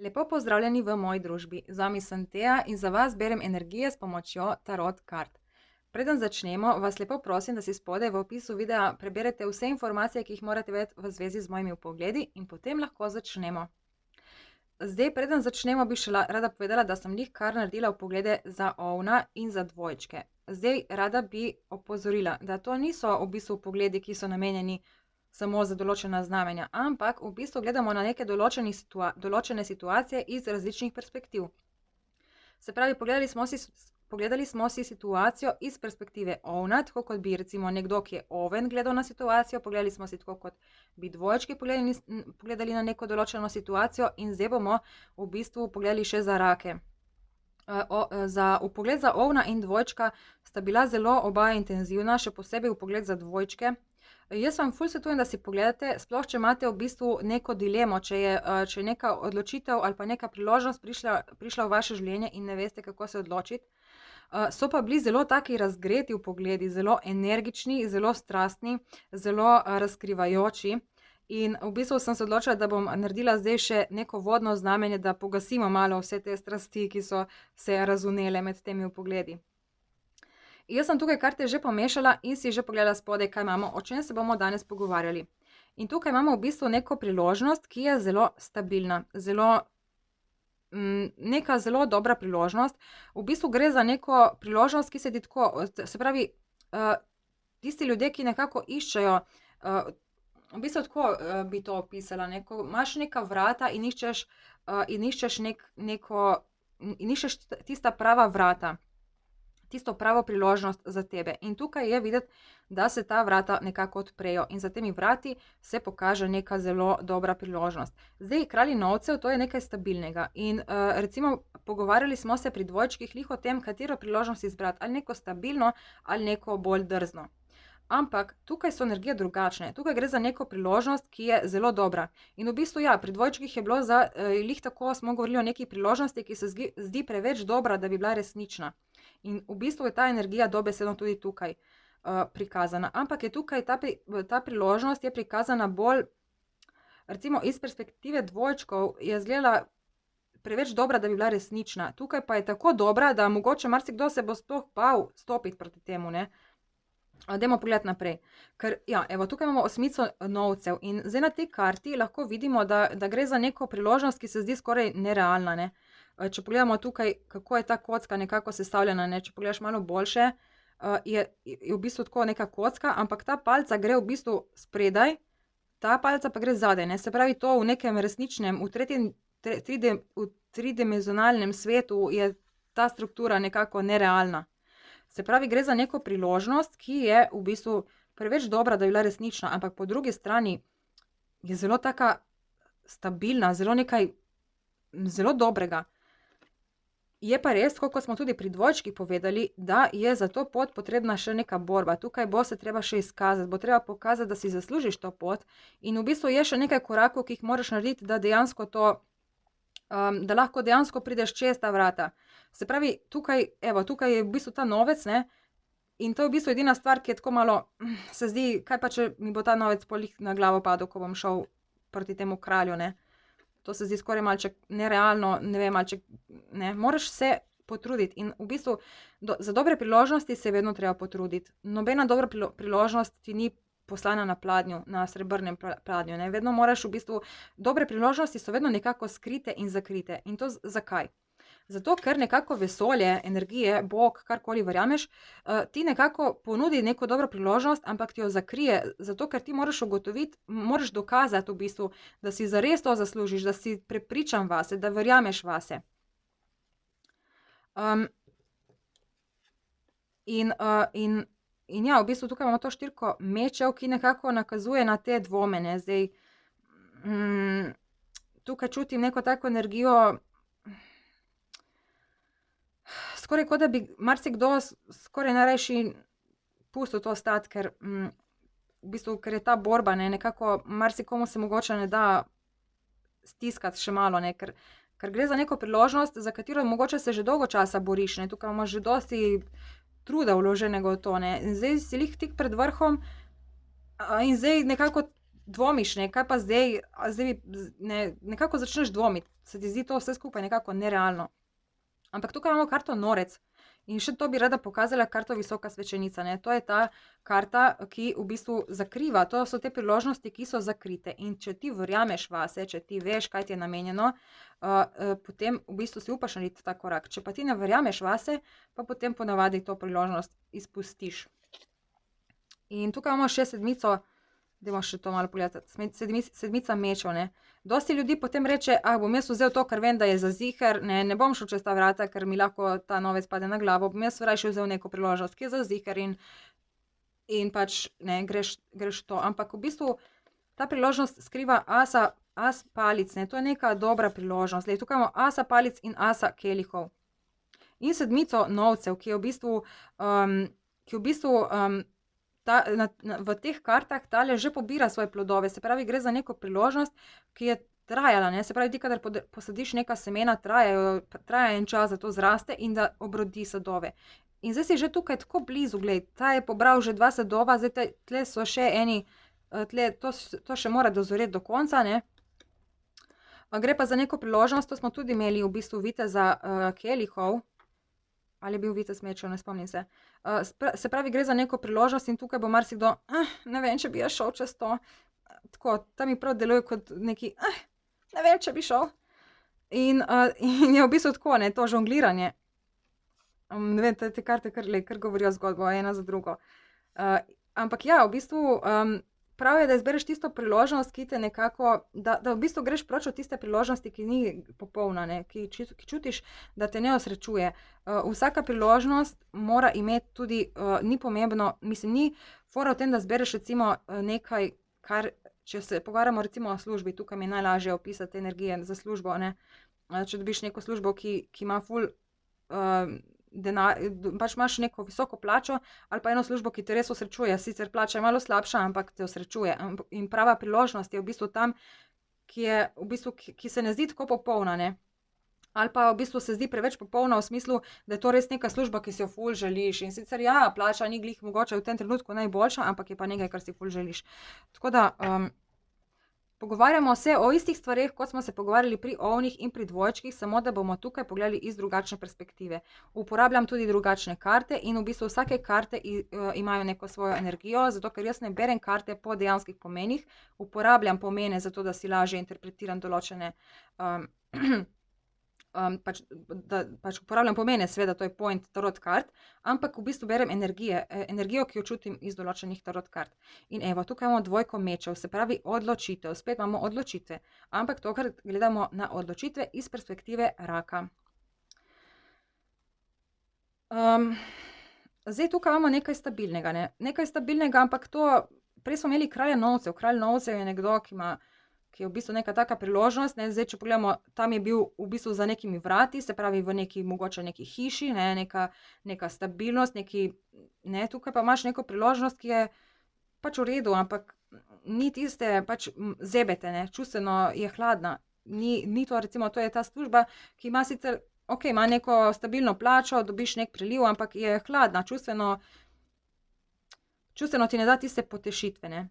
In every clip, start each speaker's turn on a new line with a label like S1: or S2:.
S1: Lepo pozdravljeni v moji družbi. Z vami sem Teja in za vas berem energije s pomočjo tarot kart. Preden začnemo, vas lepo prosim, da si spodaj v opisu videa preberete vse informacije, ki jih morate vedeti v zvezi z mojimi vpogledi in potem lahko začnemo. Zdaj, preden začnemo, bi še rada povedala, da sem kar naredila vpoglede za ovna in za dvojčke. Zdaj, rada bi opozorila, da to niso v bistvu vpogledi, ki so namenjeni samo za določena znamenja, ampak v bistvu gledamo na neke določene situacije iz različnih perspektiv. Se pravi, pogledali smo si situacijo iz perspektive ovna, tako kot bi recimo nekdo, ki je oven, gledal na situacijo, pogledali smo si tako, kot bi dvojčki pogledali na neko določeno situacijo in zdaj bomo v bistvu pogledali še za rake. Vpogled za ovna in dvojčka sta bila zelo oba intenzivna, še posebej vpogled za dvojčke. Jaz vam ful svetujem, da si pogledate, sploh če imate v bistvu neko dilemo, če je neka odločitev ali pa neka priložnost prišla v vaše življenje in ne veste, kako se odločiti. So pa bili zelo taki razgreti vpogledi, zelo energični, zelo strastni, zelo razkrivajoči. In v bistvu sem se odločila, da bom naredila zdaj še neko vodno znamenje, da pogasimo malo vse te strasti, ki so se razvnele med temi vpogledi. Jaz sem tukaj karte že pomešala in si že pogledala spodaj, kaj imamo, o čem se bomo danes pogovarjali. In tukaj imamo v bistvu neko priložnost, ki je zelo stabilna, neka zelo dobra priložnost. V bistvu gre za neko priložnost, ki se ti tako, se pravi, tisti ljudje, ki nekako iščejo, v bistvu tako bi to opisala, ko imaš neka vrata in iščeš tista prava vrata, tisto pravo priložnost za tebe. In tukaj je videti, da se ta vrata nekako odprejo in za temi vrati se pokaže neka zelo dobra priložnost. Zdaj, kralji novcev, to je nekaj stabilnega in recimo pogovarjali smo se pri dvojčkih o tem, katero priložnost izbrati, ali neko stabilno ali neko bolj drzno. Ampak tukaj so energije drugačne, tukaj gre za neko priložnost, ki je zelo dobra. In v bistvu ja, pri dvojčkih je bilo tako smo govorili o neki priložnosti, ki se zdi preveč dobra, da bi bila resnična. In v bistvu je ta energija dobesedno tudi tukaj prikazana. Ampak je tukaj ta priložnost je prikazana bolj, recimo iz perspektive dvojčkov je izgledala preveč dobra, da bi bila resnična. Tukaj pa je tako dobra, da mogoče marsikdo se bo sploh bal stopiti proti temu, ne. Dajmo pogledati naprej. Ker, ja, evo, tukaj imamo osmico novcev in zdaj na tej karti lahko vidimo, da gre za neko priložnost, ki se zdi skoraj nerealna, ne. Če pogledamo tukaj, kako je ta kocka nekako sestavljena, ne, če pogledaš malo boljše, je v bistvu tako neka kocka, ampak ta palica gre v bistvu spredaj, ta palica pa gre zadaj, ne. Se pravi, to v nekem resničnem, v tridimenzionalnem svetu je ta struktura nekako nerealna. Se pravi, gre za neko priložnost, ki je v bistvu preveč dobra, da bi bila resnična, ampak po drugi strani je zelo taka stabilna, zelo nekaj zelo dobrega. Je pa res, kot smo tudi pri dvojčkih povedali, da je za to pot potrebna še neka borba. Tukaj bo se treba še izkazati, bo treba pokazati, da si zaslužiš to pot in v bistvu je še nekaj korakov, ki jih moraš narediti, da dejansko to, da lahko dejansko prideš čez ta vrata. Se pravi, tukaj je v bistvu ta novec, ne, in to je v bistvu edina stvar, ki je tako malo, se zdi, kaj pa če mi bo ta novec pol na glavo padel, ko bom šel proti temu kralju, ne. To se zdi skoraj malček nerealno, ne vem, malček, ne, moraš se potruditi in v bistvu za dobre priložnosti se je vedno treba potruditi. Nobena dobra priložnost ti ni poslana na pladnju, na srebrnem pladnju, ne, vedno moraš v bistvu, dobre priložnosti so vedno nekako skrite in zakrite. In to zakaj? Zato, ker nekako vesolje, energije, Bog, karkoli verjameš, ti nekako ponudi neko dobro priložnost, ampak ti jo zakrije, zato ker ti moraš ugotoviti, moraš dokazati v bistvu, da si zares to zaslužiš, da si prepričan vase, da verjameš vase. In ja, v bistvu tukaj imamo to štirko mečev, ki nekako nakazuje na te dvome, ne, zdaj, tukaj čutim neko tako energijo, skoraj kot da bi marsikdo skoraj najrajši pustil to stati, ker v bistvu, ker je ta borba, ne, nekako marsikomu se mogoče ne da stiskati še malo, ne, ker gre za neko priložnost, za katero mogoče se že dolgo časa boriš, ne, tukaj imamo že dosti truda vloženega v to, ne, in zdaj si tik pred vrhom in zdaj nekako dvomiš, ne, kaj pa zdaj, nekako začneš dvomiti, se ti zdi to vse skupaj nekako nerealno. Ampak tukaj imamo karto norec. In še to bi rada pokazala, karto visoka svečenica. Ne? To je ta karta, ki v bistvu zakriva. To so te priložnosti, ki so zakrite. In če ti verjameš vase, če ti veš, kaj ti je namenjeno, potem v bistvu si upaš narediti ta korak. Če pa ti ne verjameš vase, pa potem ponavadi to priložnost izpustiš. In tukaj imamo še sedmico, dajmo še to malo pogledati, sedmica mečev, ne. Dosti ljudi potem reče, bom jaz vzel to, ker vem, da je za ziher, ne bom šel čez ta vrata, ker mi lahko ta novec pade na glavo, bom jaz raje vzel neko priložnost, ki je za ziher in pač, ne, greš to. Ampak v bistvu ta priložnost skriva as palic, ne, to je neka dobra priložnost. Glej, tukaj imamo asa palic in asa kelihov. In sedmico novcev, ki je v bistvu v teh kartah tale že pobira svoje plodove, se pravi, gre za neko priložnost, ki je trajala, ne, se pravi, ti, kadar posadiš neka semena, traja en čas, da to zraste in da obrodi sadove. In zdaj si že tukaj tako blizu, glej, ta je pobral že 2 sadova, zdaj tle so še eni, to še mora dozoreti do konca, ne. Gre pa za neko priložnost, to smo tudi imeli v bistvu viteza kelihov, ali je bil vitez mečev, ne spomnim se. Se pravi, gre za neko priložnost in tukaj bo marsikdo, ne vem, če bi jaz šel čez to. Tako, ta mi prav deluje kot neki, ne vem, če bi šel. In je v bistvu tako, ne, to žongliranje. Ne vem, te karte kar govorijo zgodbo, ena za drugo. Ampak ja, v bistvu prav je, da izbereš tisto priložnost, ki te nekako, da v bistvu greš proč od tiste priložnosti, ki ni popolna, ne, ki čutiš, da te ne osrečuje. Vsaka priložnost mora imeti tudi, ni pomembno, mislim, ni fora v tem, da zbereš recimo nekaj, kar, če se pogovarjamo recimo o službi, tukaj mi je najlažje opisati energije za službo, ne. Če dobiš neko službo, ki ima ful denar, pač imaš neko visoko plačo, ali pa eno službo, ki te res osrečuje, sicer plača je malo slabša, ampak te osrečuje. In prava priložnost je v bistvu tam, ki se ne zdi tako popolna, ne. Ali pa v bistvu se zdi preveč popolna v smislu, da je to res neka služba, ki si jo ful želiš. In sicer ja, plača ni glih mogoče v tem trenutku najboljša, ampak je pa nekaj, kar si ful želiš. Tako da pogovarjamo se o istih stvareh, kot smo se pogovarjali pri ovnih in pri dvojčkih, samo da bomo tukaj pogledali iz drugačne perspektive. Uporabljam tudi drugačne karte in v bistvu vsake karte imajo neko svojo energijo, zato ker jaz ne berem karte po dejanskih pomenih, uporabljam pomene zato, da si lažje interpretiram določene pač uporabljam pomene, seveda to je point tarot kart, ampak v bistvu berem energijo, ki jo čutim iz določenih tarot kart. In evo, tukaj imamo dvojko mečev, se pravi odločitev, spet imamo odločitve, ampak tokrat gledamo na odločitve iz perspektive raka. Zdaj tukaj imamo nekaj stabilnega, ne, nekaj stabilnega, ampak to, prej smo imeli kralja novcev, kralj novcev je nekdo, ki je v bistvu neka taka priložnost, ne, zdaj če pogledamo, tam je bil v bistvu za nekimi vrati, se pravi v neki, mogoče neki hiši, ne, neka stabilnost, ne, tukaj pa imaš neko priložnost, ki je pač v redu, ampak ni tiste pač zebete, ne, čustveno je hladna, ni to recimo, to je ta služba, ki ima sicer, okej, ima neko stabilno plačo, dobiš neki priliv, ampak je hladna, čustveno ti ne da tiste potešitve, ne.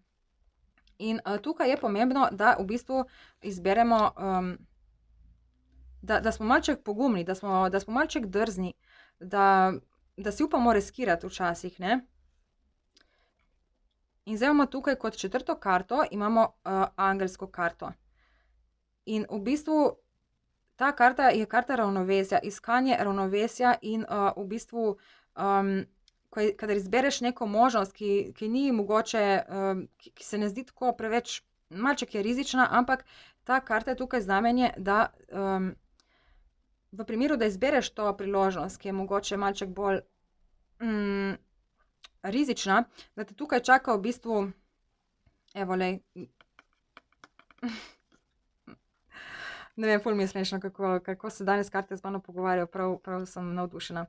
S1: In tukaj je pomembno, da v bistvu izberemo, da smo malček pogumni, da smo malček drzni, da si upamo riskirati včasih, ne. In zdaj imamo tukaj kot 4. karto, imamo angelsko karto. In v bistvu ta karta je karta ravnovesja, iskanje ravnovesja in v bistvu kadar izbereš neko možnost, ki ni mogoče, ki se ne zdi tako preveč, malček je rizična, ampak ta karta je tukaj znamenje, da v primeru, da izbereš to priložnost, ki je mogoče malček bolj rizična, da te tukaj čaka v bistvu, evo, lej, ne vem, ful mi je smešno, kako se danes karte z mano pogovarjajo, prav sem navdušena.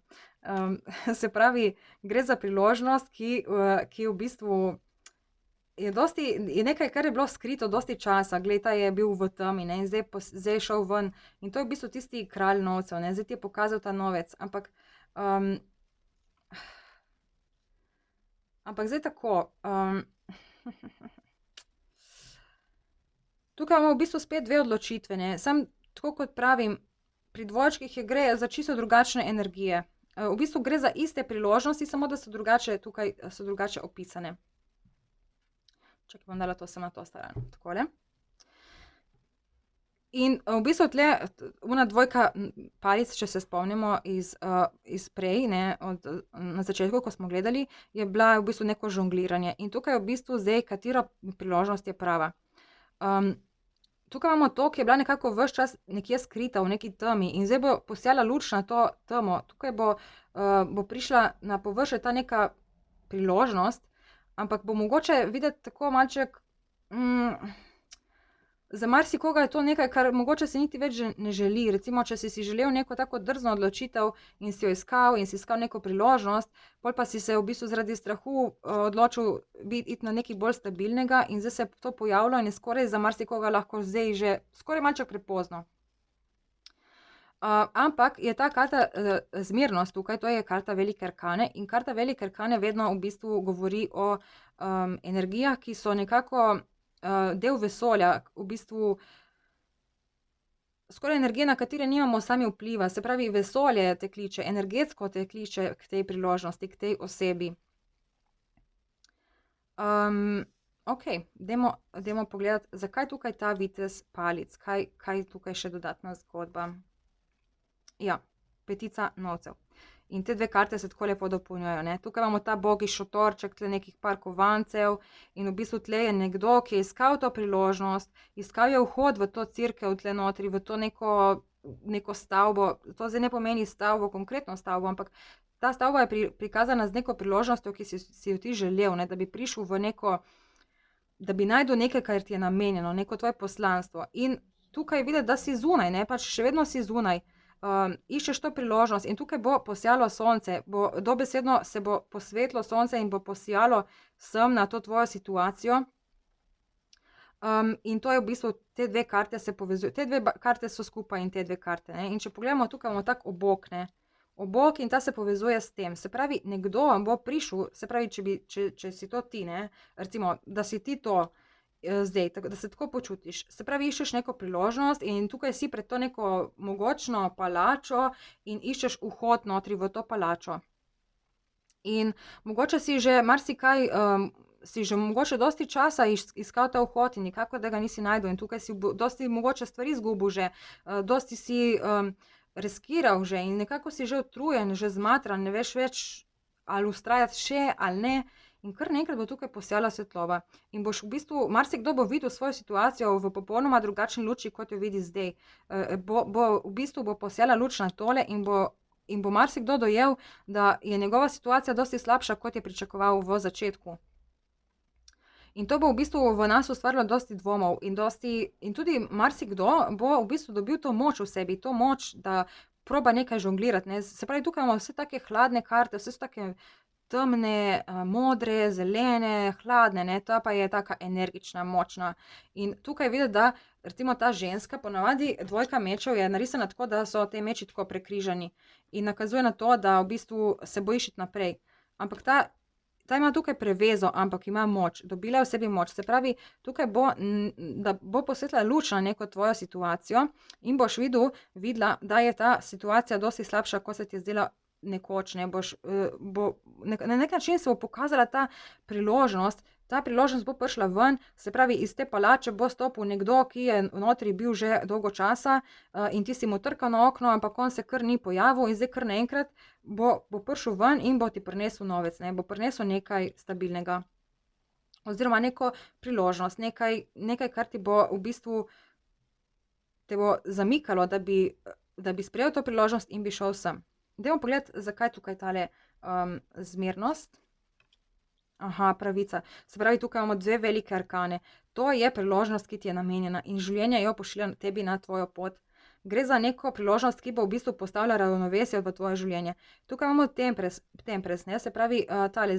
S1: Se pravi, gre za priložnost, ki v bistvu je nekaj, kar je bilo skrito dosti časa, glej, ta je bil v temi, ne, in zdaj je šel ven. In to je v bistvu tisti kralj novcev, ne, zdaj ti je pokazal ta novec, ampak zdaj tako, Tukaj imamo v bistvu spet dve odločitve, ne. Sam tako kot pravim, pri dvojčkih gre za čisto drugačne energije. V bistvu gre za iste priložnosti, samo da so drugače opisane. Čakaj, bom dala to sem na to stran. Takole. In v bistvu tle, ona dvojka palic, če se spomnimo iz prej, ne, na začetku, ko smo gledali, je bila v bistvu neko žongliranje. In tukaj v bistvu zdaj, katera priložnost je prava. Tukaj imamo to, ki je bila nekako ves čas nekje skrita v neki temi in zdaj bo posijala luč na to temo. Tukaj bo prišla na površje ta neka priložnost, ampak bo mogoče videti tako malček, za marsikoga je to nekaj, kar mogoče si niti več ne želi. Recimo, če si želel neko tako drzno odločitev in si jo iskal in si iskal neko priložnost, pol pa si se v bistvu zaradi strahu odločil iti na nekaj bolj stabilnega in zdaj se je to pojavilo in je skoraj za marsikoga lahko zdaj že skoraj malček prepozno. Ampak je ta karta zmernost tukaj, to je karta velike arkane in karta velike arkane vedno v bistvu govori o energijah, ki so nekako del vesolja, v bistvu skoraj energije, na katere nimamo sami vpliva. Se pravi, vesolje te kliče, energetsko te kliče k tej priložnosti, k tej osebi. Okej, dajmo pogledati, zakaj tukaj ta vitez palic, kaj tukaj še dodatna zgodba. Ja, petica novcev. In te dve karte se tako lepo dopolnjujejo, ne. Tukaj imamo ta bogi šotorček, tle nekih par kovancev in v bistvu tle je nekdo, ki je iskal to priložnost, iskal je vhod v to cerkev tle notri, v to neko stavbo. To zdaj ne pomeni stavbo, konkretno stavbo, ampak ta stavba je prikazana z neko priložnostjo, ki si jo ti želel, ne, da bi prišel v neko, da bi našel nekaj, kar ti je namenjeno, neko tvoje poslanstvo. In tukaj je videti, da si zunaj, ne, pač še vedno si zunaj. Iščeš to priložnost in tukaj bo posijalo sonce, dobesedno se bo posvetilo sonce in bo posijalo sem na to tvojo situacijo. In to je v bistvu, te dve karte se povezujejo, te dve karte so skupaj in te dve karte, ne. In če pogledamo, tukaj imamo tak obok, ne. Obok in ta se povezuje s tem. Se pravi, nekdo bo prišel, se pravi, če si to ti, ne, recimo, da si ti to zdaj, da se tako počutiš. Se pravi, iščeš neko priložnost in tukaj si pred to neko mogočno palačo in iščeš vhod notri v to palačo. In mogoče si že marsikaj, si že mogoče dosti časa iskal ta vhod in nikakor, da ga nisi našel in tukaj si dosti mogoče stvari izgubil že, dosti si riskiral že in nekako si že utrujen, že zmatran, ne veš več, ali vztrajati še ali ne. In kar naenkrat bo tukaj posijala svetloba. In boš v bistvu, marsikdo bo videl svojo situacijo v popolnoma drugačni luči, kot jo vidi zdaj. V bistvu bo posijala luč na tole in bo marsikdo dojel, da je njegova situacija dosti slabša, kot je pričakoval v začetku. In to bo v bistvu v nas ustvarilo dosti dvomov in tudi marsikdo bo v bistvu dobil to moč v sebi, to moč, da proba nekaj žonglirati, ne. Se pravi, tukaj imamo vse take hladne karte, vse so take temne, modre, zelene, hladne, ne, ta pa je taka energična, močna. In tukaj je videti, da recimo ta ženska, ponavadi dvojka mečev je narisana tako, da so te meči tako prekrižani in nakazuje na to, da v bistvu se bojiš iti naprej. Ampak ta ima tukaj prevezo, ampak ima moč, dobila je v sebi moč. Se pravi, tukaj da bo posvetila luč na neko tvojo situacijo in boš videla, da je ta situacija dosti slabša, kot se ti je zdela nekoč, ne, na nek način se bo pokazala ta priložnost bo prišla ven, se pravi, iz te palače bo stopil nekdo, ki je notri bil že dolgo časa, in ti si mu trkal na okno, ampak on se kar ni pojavil in zdaj kar naenkrat bo prišel ven in bo ti prinesel novec, ne, bo prinesel nekaj stabilnega. Oziroma neko priložnost, nekaj, kar ti bo v bistvu te bo zamikalo, da bi sprejel to priložnost in bi šel sem. Dajmo pogledati, zakaj tukaj tale zmernost. Aha, pravica. Se pravi, tukaj imamo dve velike arkane. To je priložnost, ki ti je namenjena in življenje jo pošilja tebi na tvojo pot. Gre za neko priložnost, ki bo v bistvu postavila ravnovesje v tvoje življenje. Tukaj imamo tempres, ne, se pravi, tale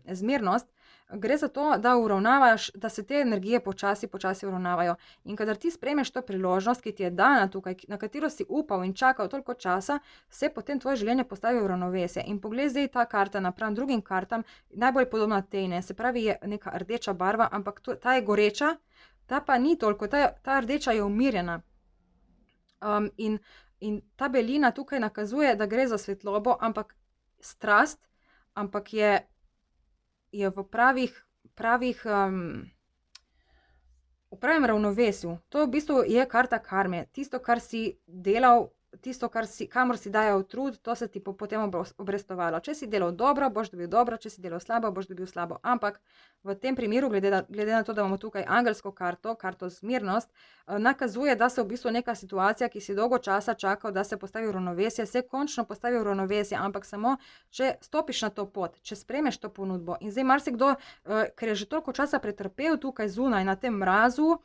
S1: zmernost. Gre za to, da uravnavaš, da se te energije počasi uravnavajo. In kadar ti sprejmeš to priložnost, ki ti je dana tukaj, na katero si upal in čakal toliko časa, se potem tvoje življenje postavi v ravnovesje. In poglej zdaj ta karta napram drugim kartam, najbolj podobna tej, ne, se pravi, je neka rdeča barva, ampak ta je goreča, Ta pa ni toliko, ta rdeča je umirjena. In ta belina tukaj nakazuje, da gre za svetlobo, ampak strast, ampak je v v pravem ravnovesju. To v bistvu je karta karme. Tisto, kar si delal, tisto, kamor si dajal trud, to se ti potem obrestovalo. Če si delal dobro, boš dobil dobro, če si delal slabo, boš dobil slabo. Ampak v tem primeru, glede na to, da imamo tukaj angelsko karto zmernost, nakazuje, da se v bistvu neka situacija, ki si dolgo časa čakal, da se postavi v ravnovesje, se končno postavi v ravnovesje, ampak samo, če stopiš na to pot, če spremeš to ponudbo. In zdaj marsikdo, ker je že toliko časa pretrpel tukaj zunaj na tem mrazu,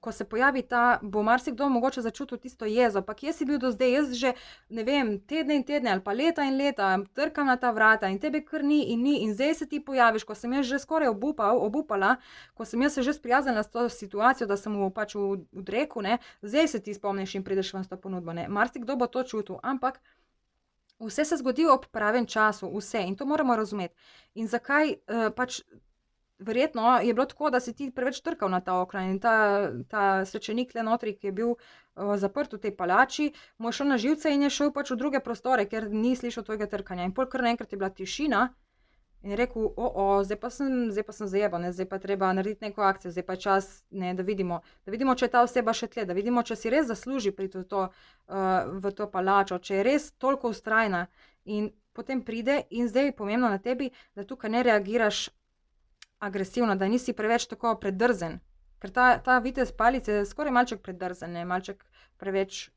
S1: ko se pojavi bo marsikdo mogoče začutil tisto jezo, pa kje si bil do zdaj, jaz že, ne vem, tedne in tedne ali pa leta in leta trkam na ta vrata in tebe kar ni in zdaj se ti pojaviš, ko sem jaz že skoraj obupala, ko sem jaz se že sprijaznila s to situacijo, da sem mu pač odrekel, ne, zdaj se ti spomniš in prideš ven s to ponudbo, ne, marsikdo bo to čutil, ampak vse se zgodi ob pravem času, vse, in to moramo razumeti. In zakaj pač verjetno je bilo tako, da si ti preveč trkal na ta okna in ta svečenik tle notri, ki je bil zaprt v tej palači, mu je šel na živce in je šel pač v druge prostore, ker ni slišal tvojega trkanja. In pol kar naenkrat je bila tišina in je rekel, zdaj pa sem zajebal, zdaj pa treba narediti neko akcijo, zdaj pa je čas, ne, da vidimo, če je ta oseba še tle, da vidimo, če si res zasluži priti v to palačo, če je res toliko vztrajna. In potem pride in zdaj je pomembno na tebi, da tukaj ne reagiraš agresivno, da nisi preveč tako predrzen, ker ta vitez palic je skoraj malček predrzen, ne, malček preveč,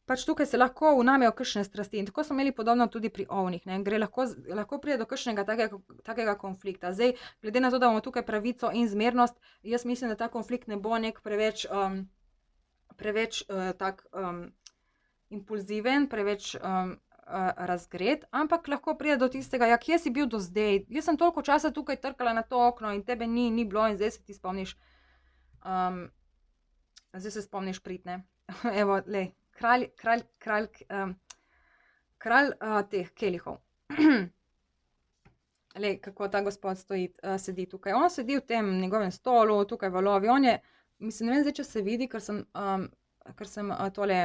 S1: pač tukaj se lahko vnamejo kakšne strasti in tako smo imeli podobno tudi pri ovnih, ne, lahko pride do kakšnega takega konflikta. Zdaj, glede na to, da imamo tukaj pravico in zmernost, jaz mislim, da ta konflikt ne bo nek preveč tak impulziven, preveč razgret, ampak lahko pride do tistega, ja, kje si bil do zdaj, jaz sem toliko časa tukaj trkala na to okno in tebe ni bilo in zdaj se ti spomniš, priti, ne. Evo, lej, kralj teh kelihov. Lej, kako ta gospod sedi tukaj, on sedi v tem njegovem stolu, tukaj valovi, on je, mislim, ne vem zdaj, če se vidi, ker sem tole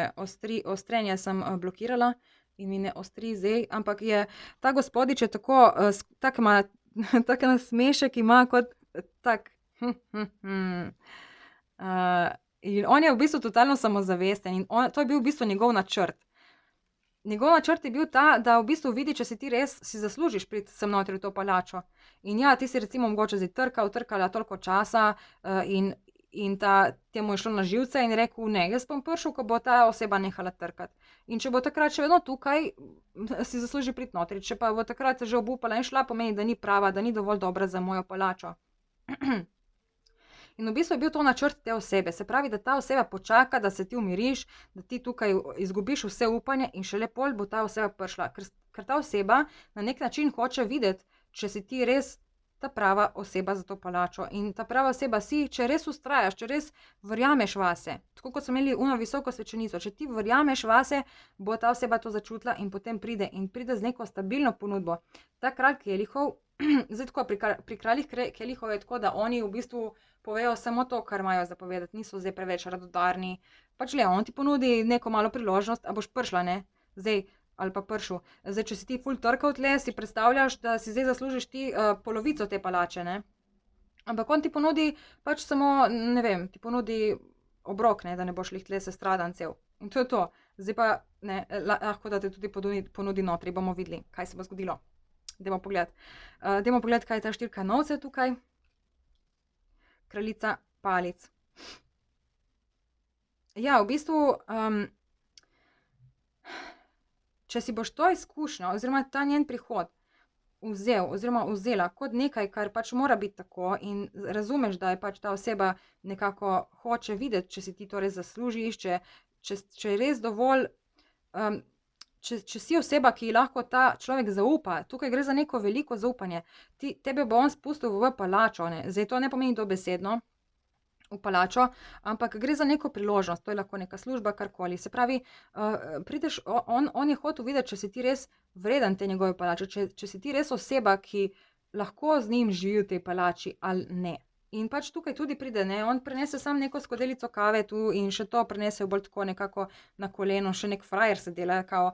S1: ostrenje sem blokirala, in mi ne ostri zdaj, ampak je, ta gospodič je tak ima, tak nasmešek ima kot tak, in on je v bistvu totalno samozavesten in to je bil v bistvu njegov načrt. Njegov načrt je bil ta, da v bistvu vidi, če si res si zaslužiš priti sem notri v to palačo. In ja, ti si recimo mogoče zdaj trkala toliko časa in temu je šlo na živce in rekel, ne, jaz bom prišel, ko bo ta oseba nehala trkati. In če bo takrat še vedno tukaj, si zasluži priti notri, če pa bo takrat že obupala in šla, pomeni, da ni prava, da ni dovolj dobra za mojo palačo. In v bistvu je bil to načrt te osebe, se pravi, da ta oseba počaka, da se ti umiriš, da ti tukaj izgubiš vse upanje in šele pol bo ta oseba prišla, ker ta oseba na nek način hoče videti, če si ti res ta prava oseba za to palačo. In ta prava oseba si, če res vztrajaš, če res verjameš vase, tako kot smo imeli uno visoko svečenico, če ti verjameš vase, bo ta oseba to začutila in potem pride z neko stabilno ponudbo. Ta kralj kelihov, zdaj tako, pri kraljih kelihov je tako, da oni v bistvu povejo samo to, kar imajo za povedati, niso zdaj preveč radodarni. Pač le, on ti ponudi neko malo priložnost, a boš prišla, ne, zdaj, ali pa prišel. Zdaj, če si ti ful trkal tle, si predstavljaš, da si zdaj zaslužiš ti polovico te palače, ne. Ampak on ti ponudi pač samo, ne vem, ti ponudi obrok, ne, da ne boš lih tle sestradan cel. In to je to. Zdaj pa, ne, lahko da te tudi ponudi notri, bomo videli, kaj se bo zgodilo. Dajmo pogledati, kaj je ta štirka novcev tukaj. Kraljica palic. Ja, v bistvu, če si boš to izkušnjo, oziroma ta njen prihod vzel, oziroma vzela kot nekaj, kar pač mora biti tako in razumeš, da je pač ta oseba nekako hoče videti, če si ti to res zaslužiš, če je res dovolj, če si oseba, ki lahko ta človek zaupa, tukaj gre za neko veliko zaupanje, tebe bo on spustil v palačo, ne, zdaj to ne pomeni dobesedno v palačo, ampak gre za neko priložnost, to je lahko neka služba, karkoli, se pravi, prideš, on je hotel videti, če si ti res vreden te njegove palače, če si ti res oseba, ki lahko z njim živi v tej palači ali ne. In pač tukaj tudi pride, ne, on prinese samo neko skodelico kave tu in še to prinese bolj tako nekako na koleno, še nek frajer se dela, kao,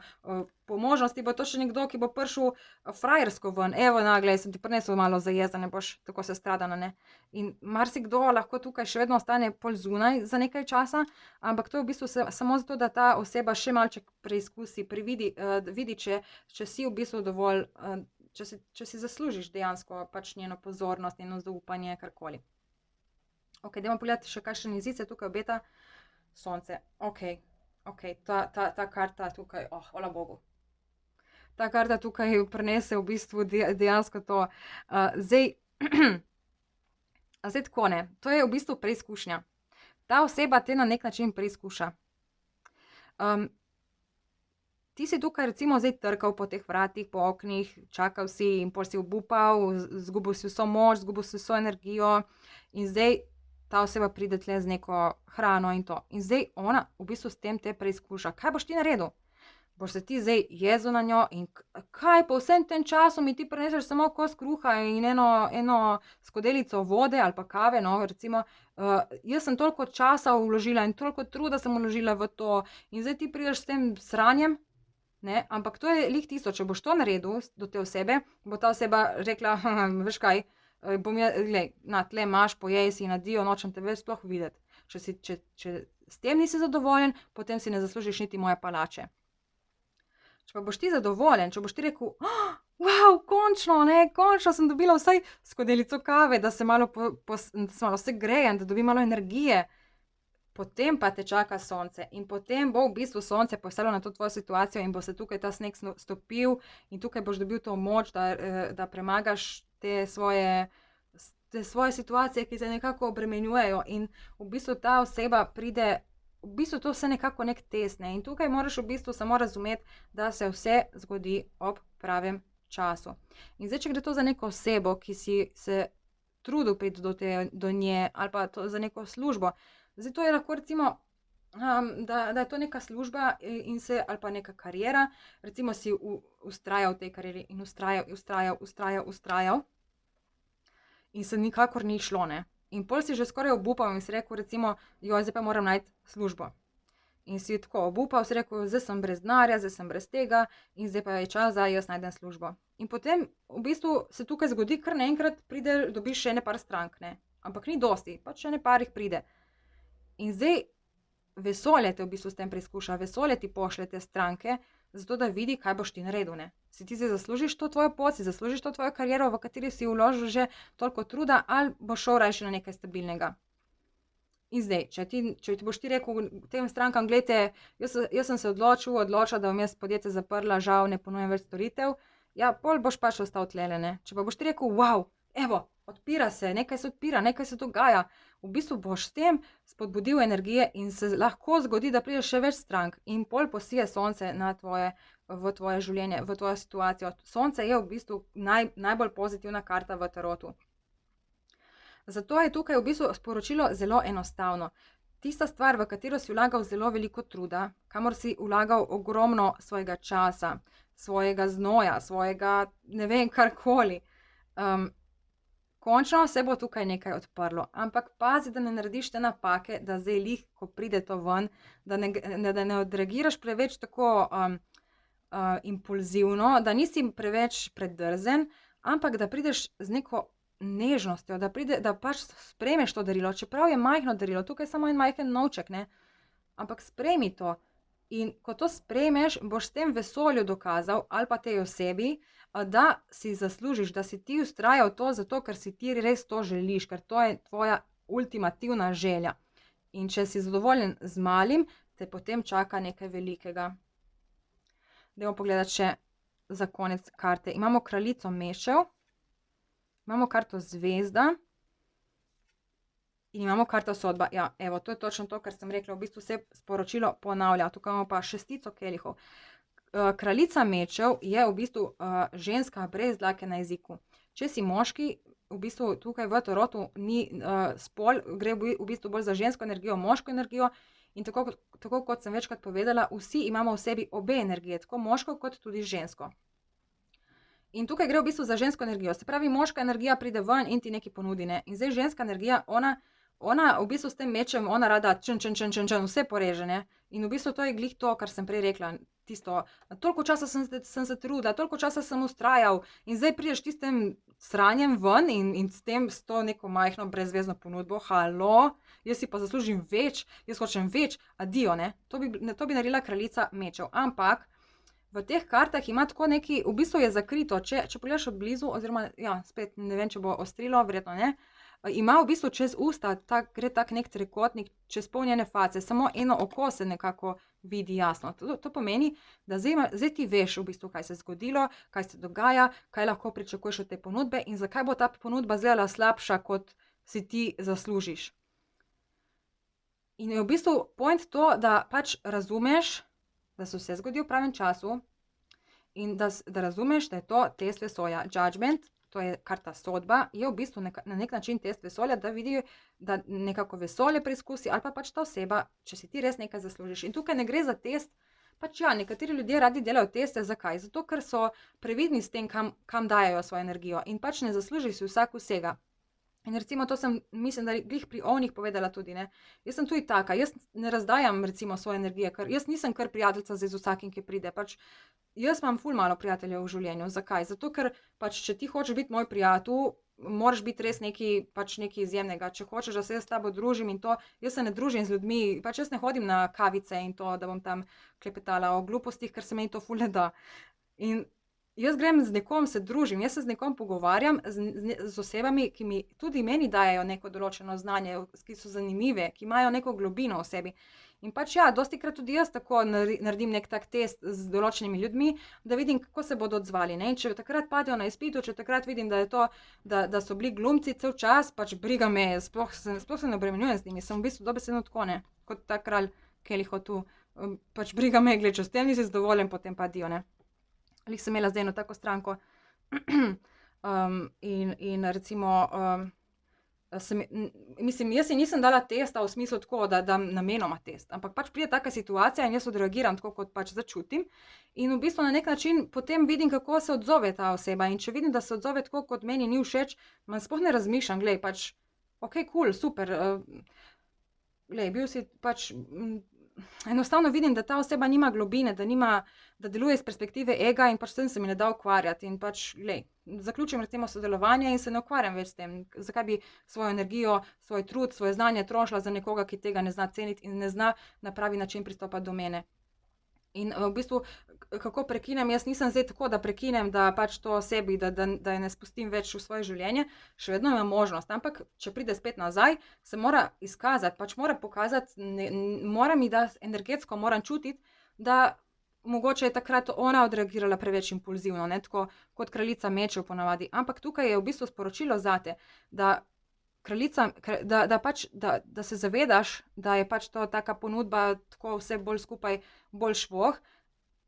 S1: po možnosti bo to še nekdo, ki bo prišel frajersko ven, evo, naglej, sem ti prinesel malo za jesti, da ne boš tako sestradana, ne. In marsikdo lahko tukaj še vedno ostane pol zunaj za nekaj časa, ampak to je v bistvu samo zato, da ta oseba še malček preizkusi, vidi, če si v bistvu dovolj, če si zaslužiš dejansko pač njeno pozornost, njeno zaupanje, karkoli. Ok, dajmo pogledati še kakšen izid se tukaj obeta. Sonce, ok, ta karta tukaj, hvala Bogu. Ta karta tukaj prinese v bistvu dejansko to. Zdaj tako, ne, to je v bistvu preizkušnja. Ta oseba te na nek način preizkuša. Ti si tukaj recimo zdaj trkal po teh vratih, po oknih, čakal si in pol si obupal, zgubil si vso moč, zgubil si vso energijo in zdaj ta oseba pride tle z neko hrano in to. In zdaj ona v bistvu s tem te preizkuša. Kaj boš ti naredil? Boš se ti zdaj jezel na njo in kaj po vsem tem času mi ti prineseš samo kos kruha in eno skodelico vode ali pa kave, no, recimo, jaz sem toliko časa vložila in toliko truda sem vložila v to in zdaj ti prideš s tem sranjem, ne, ampak to je glih tisto, če boš to naredil do te osebe, bo ta oseba rekla, veš kaj, glej, na tle imaš, pojej si, nadijo, nočem te več sploh videti. Če s tem nisi zadovoljen, potem si ne zaslužiš niti moje palače. Če pa boš ti zadovoljen, če boš ti rekel, wow, končno, ne, končno sem dobila vsaj skodelico kave, da se malo segrejem, da dobim malo energije, potem pa te čaka sonce in potem bo v bistvu sonce poslalo na to tvojo situacijo in bo se tukaj ta sneg stopil in tukaj boš dobil to moč, da premagaš te svoje situacije, ki te nekako obremenjujejo in v bistvu ta oseba pride, v bistvu to vse nekako nek test, ne, in tukaj moraš v bistvu samo razumeti, da se vse zgodi ob pravem času. In zdaj, če gre to za neko osebo, ki si se trudil priti do nje ali pa to za neko službo, zdaj to je lahko recimo, da je to neka služba ali pa neka kariera, recimo si vztrajal v tej karieri in vztrajal in se nikakor ni šlo, ne. In pol si že skoraj obupal in si rekel recimo, zdaj pa moram najti službo. In si tako obupal, si rekel, zdaj sem brez denarja, zdaj sem brez tega in zdaj pa je čas, da jaz najdem službo. In potem v bistvu se tukaj zgodi, kar naenkrat dobiš še ene par strank, ne. Ampak ni dosti, pač še ene par jih pride. In zdaj vesolje te v bistvu s tem preizkuša, vesolje ti pošlje te stranke, zato da vidi, kaj boš ti naredil, ne. Si ti zdaj zaslužiš to tvojo pot, si zaslužiš to tvojo kariero, v kateri si vložil že toliko truda, ali boš šel rajši na nekaj stabilnega. In zdaj, če ti boš ti rekel tem strankam, glejte, jaz sem se odločila, da bom jaz podjetje zaprla, žal ne ponujam več storitev, ja, pol boš pač ostal tlele, ne. Če pa boš ti rekel, wow, evo, odpira se, nekaj se odpira, nekaj se dogaja, v bistvu boš s tem spodbudil energije in se lahko zgodi, da pride še več strank in pol posije sonce v tvoje življenje, v tvojo situacijo. Sonce je v bistvu najbolj pozitivna karta v tarotu. Zato je tukaj v bistvu sporočilo zelo enostavno. Tista stvar, v katero si vlagal zelo veliko truda, kamor si vlagal ogromno svojega časa, svojega znoja, svojega ne vem, karkoli, končno se bo tukaj nekaj odprlo, ampak pazi, da ne narediš te napake, da zdaj glih, ko pride to ven, da ne odreagiraš preveč tako impulzivno, da nisi preveč predrzen, ampak da prideš z neko nežnostjo, da pač sprejmeš to darilo, čeprav je majhno darilo, tukaj je samo en majhen novček, ne, ampak sprejmi to. In ko to sprejmeš, boš s tem vesolju dokazal ali pa tej osebi, da si zaslužiš, da si ti vztrajal to zato, ker si ti res to želiš, ker to je tvoja ultimativna želja. In če si zadovoljen z malim, te potem čaka nekaj velikega. Dajmo pogledati še za konec karte. Imamo kraljico mečev, imamo karto zvezda in imamo karto sodba. Ja, evo, to je točno to, kar sem rekla, v bistvu se sporočilo ponavlja. Tukaj imamo pa šestico kelihov. Kraljica mečev je v bistvu ženska brez dlake na jeziku. Če si moški, v bistvu tukaj v tarotu ni spol, gre v bistvu bolj za žensko energijo, moško energijo in tako kot sem večkrat povedala, vsi imamo v sebi obe energije, tako moško kot tudi žensko. In tukaj gre v bistvu za žensko energijo. Se pravi, moška energija pride ven in ti nekaj ponudi, ne. In zdaj ženska energija, ona v bistvu s tem mečem, ona rada vse poreže, ne. In v bistvu to je glih to, kar sem prej rekla, tisto, toliko časa sem se trudila, toliko časa sem vztrajal in zdaj prideš tistim sranjem ven in s to neko majhno brezvezno ponudbo, halo, jaz si pa zaslužim več, jaz hočem več, adijo, ne. To bi naredila kraljica mečev, ampak v teh kartah ima tako neki, v bistvu je zakrito, če pogledaš od blizu, oziroma, ja, spet ne vem, če bo ostrilo, verjetno ne, ima v bistvu čez usta, gre tak nek trikotnik, čez polnjene face, samo eno oko se nekako vidi jasno. To pomeni, da zdaj ti veš v bistvu, kaj se je zgodilo, kaj se dogaja, kaj lahko pričakuješ od te ponudbe in zakaj bo ta ponudba izgledala slabša, kot si ti zaslužiš. In je v bistvu point to, da pač razumeš, da se vse zgodi v pravem času in da razumeš, da je to test vesolja. Judgment, to je karta sodba, je v bistvu na nek način test vesolja, da vidi, da nekako vesolje preizkusi ali pa pač ta oseba, če si ti res nekaj zaslužiš. In tukaj ne gre za test, pač ja, nekateri ljudje radi delajo teste, zakaj? Zato, ker so previdni s tem, kam dajajo svojo energijo in pač ne zasluži si vsak vsega. In recimo to sem, mislim, da glih pri ovnih povedala tudi, ne. Jaz sem tudi taka, jaz ne razdajam recimo svoje energije, ker jaz nisem kar prijateljica zdaj z vsakim, ki pride, pač jaz imam ful malo prijateljev v življenju. Zakaj? Zato, ker pač, če ti hočeš biti moj prijatelj, moraš biti res nekaj izjemnega. Če hočeš, da se jaz s tabo družim in to, jaz se ne družim z ljudmi, pač jaz ne hodim na kavice in to, da bom tam klepetala o glupostih, ker se meni to ful ne da. In jaz grem z nekom, se družim, jaz se z nekom pogovarjam, z osebami, ki mi tudi meni dajejo neko določeno znanje, ki so zanimive, ki imajo neko globino v sebi. In pač ja, dostikrat tudi jaz tako naredim nek tak test z določenimi ljudmi, da vidim, kako se bodo odzvali, ne. In če takrat padejo na izpitu, če takrat vidim, da je to, da so bili glumci cel čas, pač briga me, sploh se ne obremenjujem z njimi, sem v bistvu dobesedno tako, ne, kot ta kralj Keliho tu, pač briga me, glej, če s tem nisi zadovoljen, potem pa adijo, ne. Glih sem imela zdaj eno tako stranko, in recimo, mislim, jaz si nisem dala testa v smislu tako, da dam namenoma test, ampak pač pride taka situacija in jaz odreagiram tako, kot pač začutim in v bistvu na nek način potem vidim, kako se odzove ta oseba, in če vidim, da se odzove tako, kot meni ni všeč, sploh ne razmišljam, glej, pač okej, kul, super, glej, bil si pač, enostavno vidim, da ta oseba nima globine, da deluje iz perspektive ega in pač s tem se mi ne da ukvarjati in pač, glej, zaključim recimo sodelovanje in se ne ukvarjam več s tem. Zakaj bi svojo energijo, svoj trud, svoje znanje trošila za nekoga, ki tega ne zna ceniti in ne zna na pravi način pristopati do mene. In v bistvu, kako prekinem, jaz nisem zdaj tako, da prekinem, da pač to osebi, da je ne spustim več v svoje življenje, še vedno imam možnost, ampak če pride spet nazaj, se mora izkazati, pač mora pokazati, mora mi dati energetsko, moram čutiti, da mogoče je takrat ona odreagirala preveč impulzivno, ne, tako kot kraljica mečev ponavadi, ampak tukaj je v bistvu sporočilo zate, da kraljica, da se zavedaš, da je pač to taka ponudba, tako vse bolj skupaj, bolj švoh,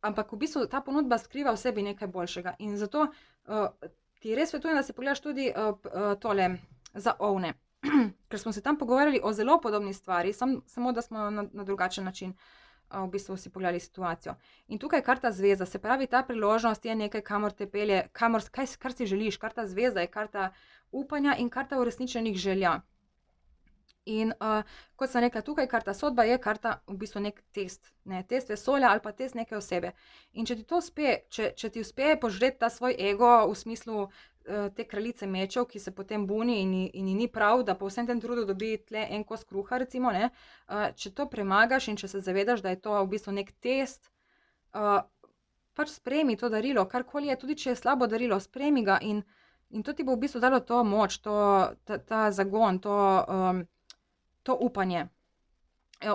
S1: ampak v bistvu ta ponudba skriva v sebi nekaj boljšega in zato ti res svetujem, da si pogledaš tudi tole za ovne, ker smo se tam pogovarjali o zelo podobni stvari, samo da smo na drugačen način v bistvu si pogledali situacijo. In tukaj je karta zveza, se pravi, ta priložnost je nekaj, kamor te pelje, kar si želiš, karta zveza je karta upanja in karta uresničenih želja. In kot sem rekla, tukaj karta sodba je karta v bistvu nek test, ne, test vesolja ali pa test neke osebe. In če ti to uspe, če ti uspe požreti ta svoj ego v smislu te kraljice mečev, ki se potem buni in ji ni prav, da po vsem tem trudu dobi tle en kos kruha, recimo, ne, če to premagaš in če se zavedaš, da je to v bistvu nek test, pač sprejmi to darilo, karkoli je, tudi če je slabo darilo, sprejmi ga in to ti bo v bistvu dalo to moč, ta zagon, to upanje.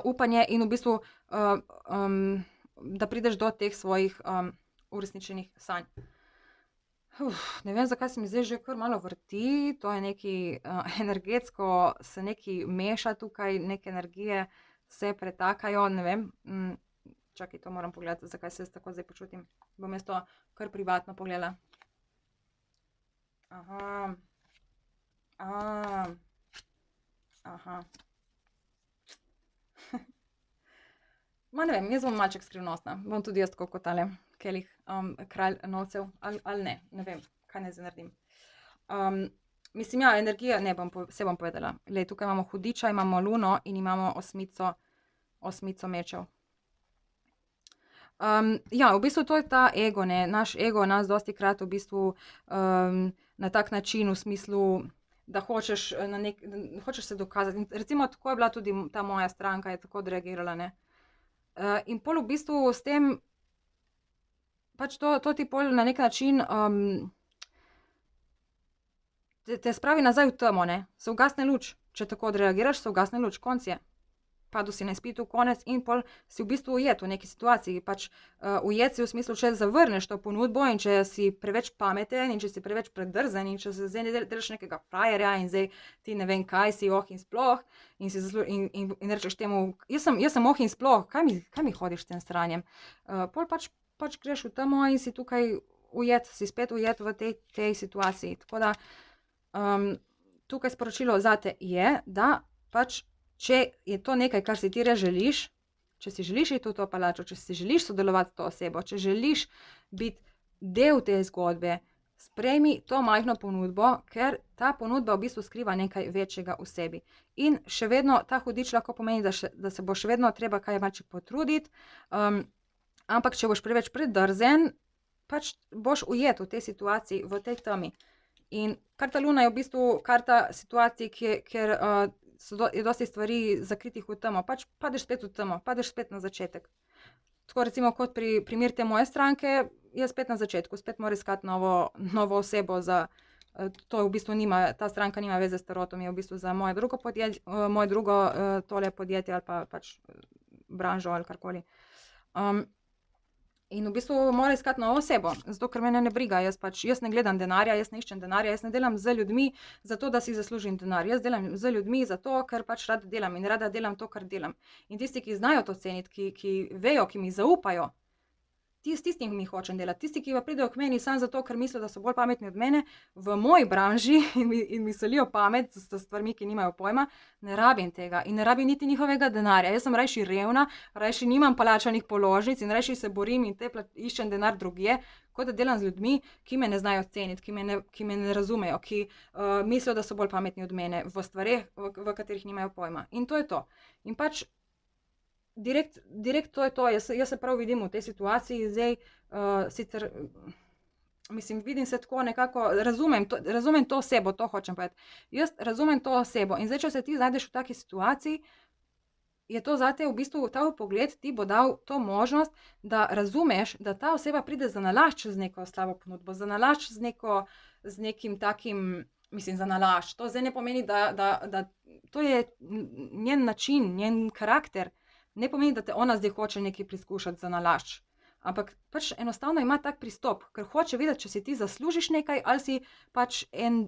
S1: Upanje in v bistvu, da prideš do teh svojih uresničenih sanj. Ne vem, zakaj se mi zdaj že kar malo vrti, to je nekaj energetsko, se nekaj meša tukaj, neke energije se pretakajo, ne vem. Čakaj, to moram pogledati, zakaj se jaz tako zdaj počutim. Bom jaz to kar privatno pogledala. Aha. Ma ne vem, jaz bom malček skrivnostna, bom tudi jaz tako kot tale kelih, kralj novcev, ali ne, ne vem, kaj naj zdaj naredim. Mislim, ja, energija, ne bom, se bom povedala. Glej, tukaj imamo hudiča, imamo luno in imamo osmico mečev. Ja, v bistvu to je ta ego, ne. Naš ego nas dostikrat v bistvu na tak način, v smislu, da hočeš, hočeš se dokazati. In recimo tako je bila tudi ta moja stranka, je tako odreagirala, ne. In pol v bistvu s tem, pač to ti pol na neki način te spravi nazaj v temo, ne. Se ugasne luč. Če tako odreagiraš, se ugasne luč, konec je. Padel si na izpitu, konec, in pol si v bistvu ujet v neki situaciji. Pač ujet si v smislu, če zavrneš to ponudbo in če si preveč pameten in če si preveč predrzen in če se zdaj ne delaš nekega frajerja in zdaj ti ne vem kaj si in sploh in rečeš temu, jaz sem in sploh, kaj mi hodiš s tem stranjem. Pol pač greš v temo in si tukaj ujet, si spet ujet v tej situaciji. Tako da tukaj sporočilo zate je, da pač če je to nekaj, kar si ti res želiš, če si želiš iti v to palačo, če si želiš sodelovati s to osebo, če želiš biti del te zgodbe, sprejmi to majhno ponudbo, ker ta ponudba v bistvu skriva nekaj večjega v sebi. In še vedno ta hudič lahko pomeni, da se bo še vedno treba kaj malce potruditi, ampak če boš preveč predrzen, pač boš ujet v tej situaciji, v tej temi. In karta luna je v bistvu karta situacij, kjer je dosti stvari zakritih v temo. Pač padeš spet v temo, padeš spet na začetek. Tako recimo kot primer te moje stranke, je spet na začetku, spet mora iskati novo osebo za, to v bistvu ta stranka nima veze s tarotom, je v bistvu za moje drugo tole podjetje ali pa pač branžo ali karkoli. In v bistvu mora iskati novo osebo, zato ker mene ne briga, jaz ne gledam denarja, jaz ne iščem denarja, jaz ne delam z ljudmi zato, da si zaslužim denar. Jaz delam z ljudmi zato, ker pač rada delam in rada delam to, kar delam. In tisti, ki znajo to ceniti, ki vejo, ki mi zaupajo, s tistimi hočem delati. Tisti, ki pa pridejo k meni samo zato, ker mislijo, da so bolj pametni od mene, v moji branži in mi solijo pamet s stvarmi, ki nimajo pojma, ne rabim tega in ne rabim niti njihovega denarja. Jaz sem rajši revna, rajši nimam plačanih položnic in rajši se borim in iščem denar drugje, kot da delam z ljudmi, ki me ne znajo ceniti, ki me ne razumejo, ki mislijo, da so bolj pametni od mene v stvareh, v katerih nimajo pojma. In to je to. In pač direkt to je to, jaz se prav vidim v tej situaciji, zdaj sicer, mislim, vidim se tako nekako, razumem to osebo, to hočem povedati. Jaz razumem to osebo in zdaj, če se ti znajdeš v taki situaciji, je to zate v bistvu, ta vpogled ti bo dal to možnost, da razumeš, da ta oseba pride zanalašč z neko slabo ponudbo, zanalašč z nekim takim, mislim, zanalašč. To zdaj ne pomeni, da to je njen način, njen karakter. Ne pomeni, da te ona zdaj hoče nekaj preizkušati zanalašč. Ampak pač enostavno ima tak pristop, ker hoče vedeti, če si ti zaslužiš nekaj ali si pač en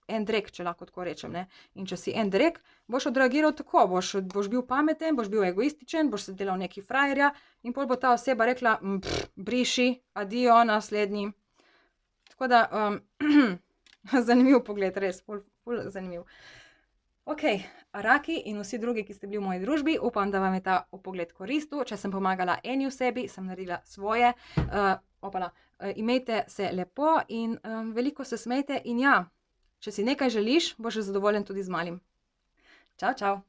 S1: drek, če lahko tako rečem, ne. In če si en drek, boš odreagiral tako, boš bil pameten, boš bil egoističen, boš se delal nekaj frajerja in pol bo ta oseba rekla, briši, adijo, naslednji. Tako da zanimiv pogled, res, ful zanimiv. Okej, raki in vsi drugi, ki ste bili v moji družbi, upam, da vam je ta vpogled koristil. Če sem pomagala eni osebi, sem naredila svoje. Imejte se lepo in veliko se smejte in ja, če si nekaj želiš, boš zadovoljen tudi z malim. Čau, čau.